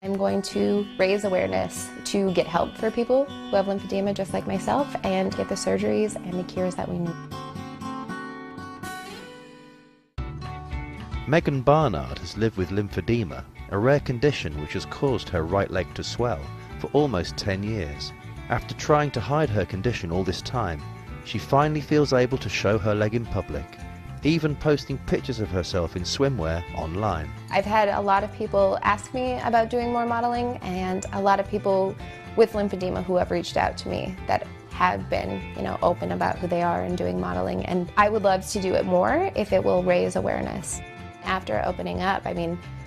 I'm going to raise awareness to get help for people who have lymphedema just like myself and get the surgeries and the cures that we need. Megan Barnard has lived with lymphedema, a rare condition which has caused her right leg to swell, for almost 10 years. After trying to hide her condition all this time, she finally feels able to show her leg in public, even posting pictures of herself in swimwear online. I've had a lot of people ask me about doing more modeling, and a lot of people with lymphedema who have reached out to me that have been, open about who they are and doing modeling, and I would love to do it more if it will raise awareness. After opening up,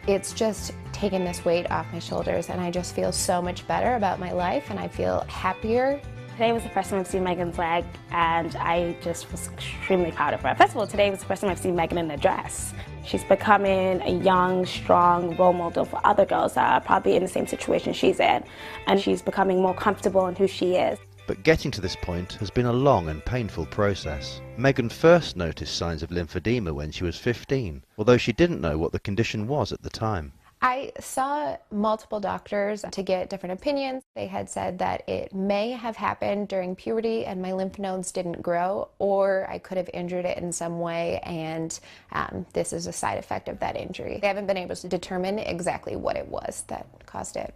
it's just taken this weight off my shoulders, and I just feel so much better about my life, and I feel happier. Today was the first time I've seen Megan's leg, and I just was extremely proud of her. First of all, today was the first time I've seen Megan in a dress. She's becoming a young, strong role model for other girls that are probably in the same situation she's in, and she's becoming more comfortable in who she is. But getting to this point has been a long and painful process. Megan first noticed signs of lymphedema when she was 15, although she didn't know what the condition was at the time. I saw multiple doctors to get different opinions. They had said that it may have happened during puberty and my lymph nodes didn't grow, or I could have injured it in some way, and this is a side effect of that injury. They haven't been able to determine exactly what it was that caused it.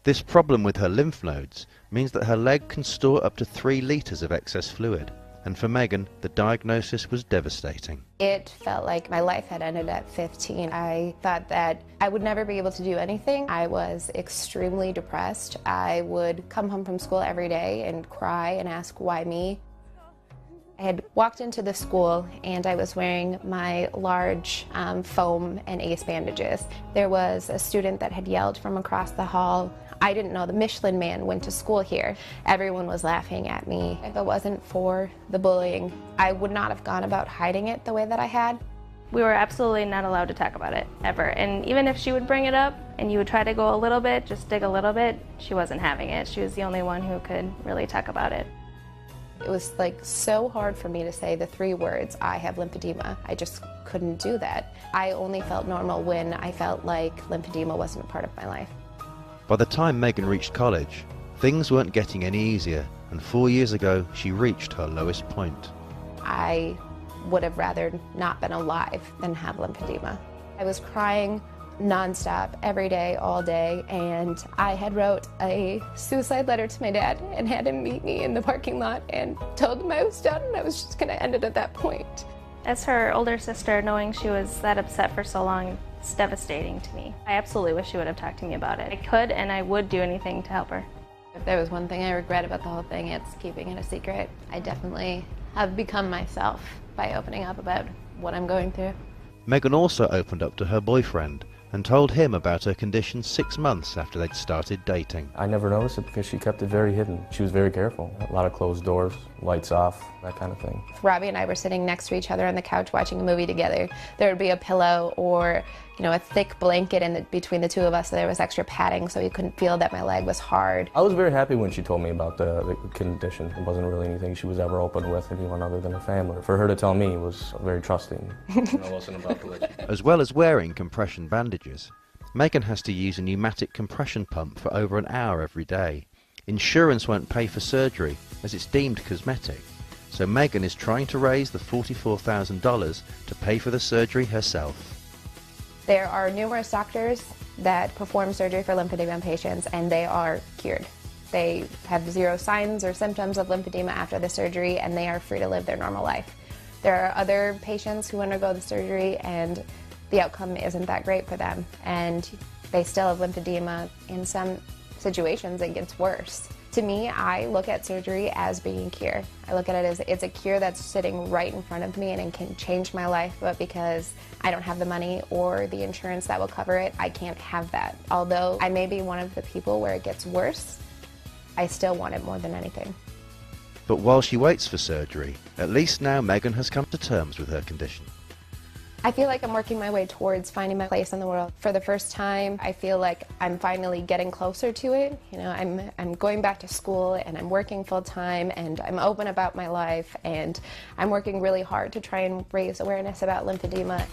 This problem with her lymph nodes means that her leg can store up to 3 litres of excess fluid. And for Megan, the diagnosis was devastating. It felt like my life had ended at 15. I thought that I would never be able to do anything. I was extremely depressed. I would come home from school every day and cry and ask, why me? I had walked into the school and I was wearing my large foam and ace bandages. There was a student that had yelled from across the hall, I didn't know the Michelin Man went to school here. Everyone was laughing at me. If it wasn't for the bullying, I would not have gone about hiding it the way that I had. We were absolutely not allowed to talk about it, ever. And even if she would bring it up and you would try to go a little bit, just dig a little bit, she wasn't having it. She was the only one who could really talk about it. It was so hard for me to say the 3 words, I have lymphedema. I just couldn't do that. I only felt normal when I felt like lymphedema wasn't a part of my life. By the time Megan reached college, things weren't getting any easier, and 4 years ago she reached her lowest point. I would have rather not been alive than have lymphedema. I was crying nonstop every day, all day, and I had wrote a suicide letter to my dad and had him meet me in the parking lot and told him I was done and I was just going to end it at that point. As her older sister, knowing she was that upset for so long, it's devastating to me. I absolutely wish she would have talked to me about it. I could and I would do anything to help her. If there was one thing I regret about the whole thing, it's keeping it a secret. I definitely have become myself by opening up about what I'm going through. Megan also opened up to her boyfriend and told him about her condition 6 months after they'd started dating. I never noticed it because she kept it very hidden. She was very careful. A lot of closed doors, lights off, that kind of thing. If Robbie and I were sitting next to each other on the couch watching a movie together, there would be a pillow or a thick blanket between the two of us, so there was extra padding so you couldn't feel that my leg was hard. I was very happy when she told me about the condition. It wasn't really anything she was ever open with anyone other than her family. For her to tell me was very trusting. I wasn't about to let you. As well as wearing compression bandages, Megan has to use a pneumatic compression pump for over an hour every day. Insurance won't pay for surgery as it's deemed cosmetic, so Megan is trying to raise the $44,000 to pay for the surgery herself. There are numerous doctors that perform surgery for lymphedema patients and they are cured. They have 0 signs or symptoms of lymphedema after the surgery and they are free to live their normal life. There are other patients who undergo the surgery and the outcome isn't that great for them and they still have lymphedema. In some situations it gets worse. To me, I look at surgery as being a cure. I look at it as it's a cure that's sitting right in front of me and it can change my life, but because I don't have the money or the insurance that will cover it, I can't have that. Although I may be one of the people where it gets worse, I still want it more than anything. But while she waits for surgery, at least now Megan has come to terms with her condition. I feel like I'm working my way towards finding my place in the world. For the first time, I feel like I'm finally getting closer to it. I'm going back to school and I'm working full time and I'm open about my life and I'm working really hard to try and raise awareness about lymphedema.